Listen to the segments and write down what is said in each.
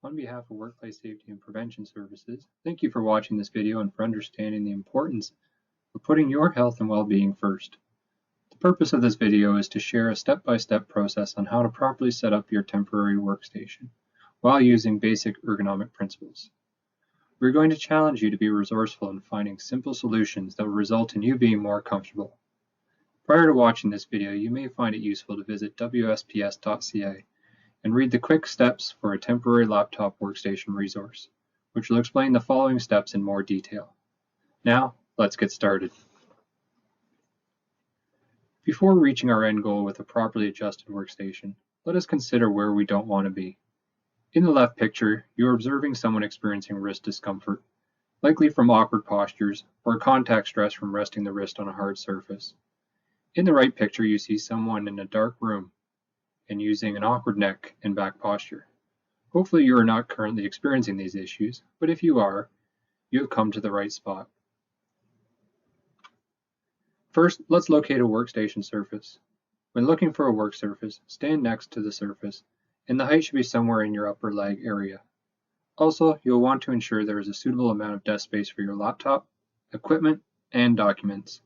On behalf of Workplace Safety and Prevention Services, thank you for watching this video and for understanding the importance of putting your health and well-being first. The purpose of this video is to share a step-by-step process on how to properly set up your temporary workstation while using basic ergonomic principles. We're going to challenge you to be resourceful in finding simple solutions that will result in you being more comfortable. Prior to watching this video, you may find it useful to visit WSPS.ca and read the quick steps for a temporary laptop workstation resource, which will explain the following steps in more detail. Now, let's get started. Before reaching our end goal with a properly adjusted workstation, let us consider where we don't want to be. In the left picture, you are observing someone experiencing wrist discomfort, likely from awkward postures or contact stress from resting the wrist on a hard surface. In the right picture, you see someone in a dark room and using an awkward neck and back posture. Hopefully you are not currently experiencing these issues, but if you are, you have come to the right spot. First, let's locate a workstation surface. When looking for a work surface, stand next to the surface, and the height should be somewhere in your upper leg area. Also, you'll want to ensure there is a suitable amount of desk space for your laptop, equipment, and documents.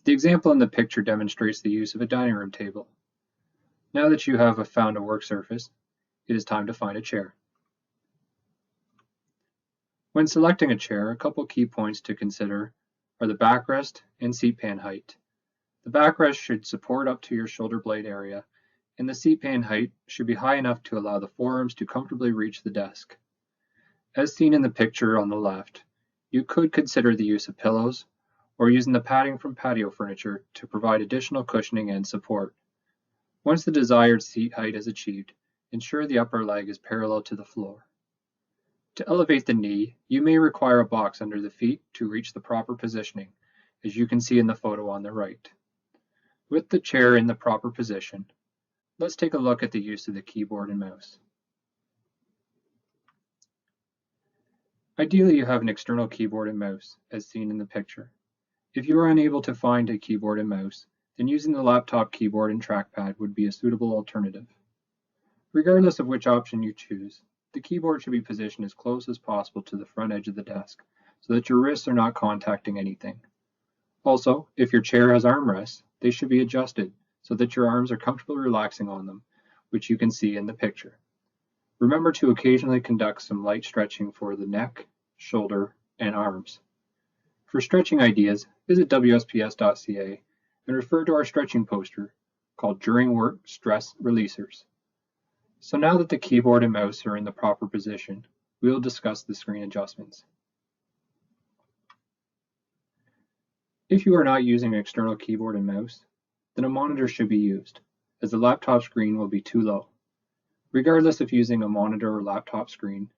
The example in the picture demonstrates the use of a dining room table. Now that you have found a work surface, it is time to find a chair. When selecting a chair, a couple key points to consider are the backrest and seat pan height. The backrest should support up to your shoulder blade area, and the seat pan height should be high enough to allow the forearms to comfortably reach the desk. As seen in the picture on the left, you could consider the use of pillows or using the padding from patio furniture to provide additional cushioning and support. Once the desired seat height is achieved, ensure the upper leg is parallel to the floor. To elevate the knee, you may require a box under the feet to reach the proper positioning, as you can see in the photo on the right. With the chair in the proper position, let's take a look at the use of the keyboard and mouse. Ideally, you have an external keyboard and mouse, as seen in the picture. If you are unable to find a keyboard and mouse, then using the laptop keyboard and trackpad would be a suitable alternative. Regardless of which option you choose, the keyboard should be positioned as close as possible to the front edge of the desk so that your wrists are not contacting anything. Also, if your chair has armrests, they should be adjusted so that your arms are comfortably relaxing on them, which you can see in the picture. Remember to occasionally conduct some light stretching for the neck, shoulder, and arms. For stretching ideas, visit WSPS.ca and refer to our stretching poster called During Work Stress Releasers. So now that the keyboard and mouse are in the proper position, we will discuss the screen adjustments. If you are not using an external keyboard and mouse, then a monitor should be used, as the laptop screen will be too low. Regardless of using a monitor or laptop screen,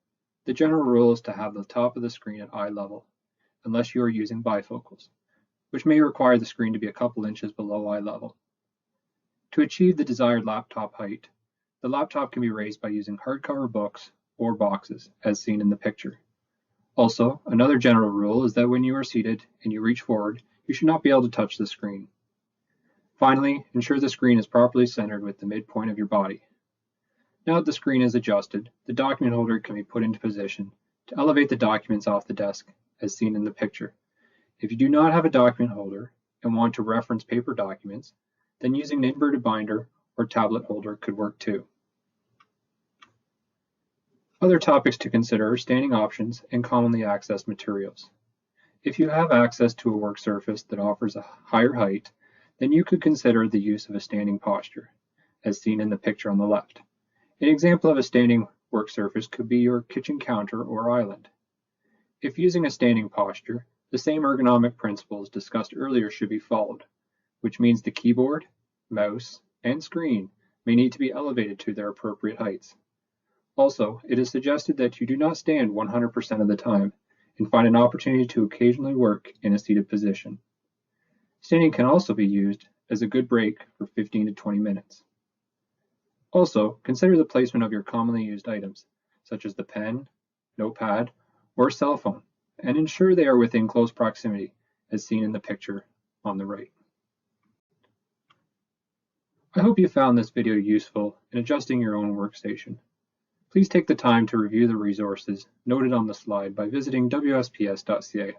the general rule is to have the top of the screen at eye level, unless you are using bifocals, which may require the screen to be a couple inches below eye level. To achieve the desired laptop height, the laptop can be raised by using hardcover books or boxes, as seen in the picture. Also, another general rule is that when you are seated and you reach forward, you should not be able to touch the screen. Finally, ensure the screen is properly centered with the midpoint of your body. Now that the screen is adjusted, the document holder can be put into position to elevate the documents off the desk, as seen in the picture. If you do not have a document holder and want to reference paper documents, then using an inverted binder or tablet holder could work too. Other topics to consider are standing options and commonly accessed materials. If you have access to a work surface that offers a higher height, then you could consider the use of a standing posture, as seen in the picture on the left. An example of a standing work surface could be your kitchen counter or island. If using a standing posture, the same ergonomic principles discussed earlier should be followed, which means the keyboard, mouse, and screen may need to be elevated to their appropriate heights. Also, it is suggested that you do not stand 100% of the time and find an opportunity to occasionally work in a seated position. Standing can also be used as a good break for 15 to 20 minutes. Also, consider the placement of your commonly used items, such as the pen, notepad, or cell phone, and ensure they are within close proximity, as seen in the picture on the right. I hope you found this video useful in adjusting your own workstation. Please take the time to review the resources noted on the slide by visiting WSPS.ca.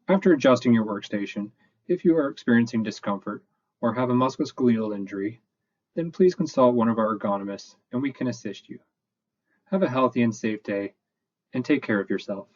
After adjusting your workstation, if you are experiencing discomfort or have a musculoskeletal injury, then please consult one of our ergonomists and we can assist you. Have a healthy and safe day, and take care of yourself.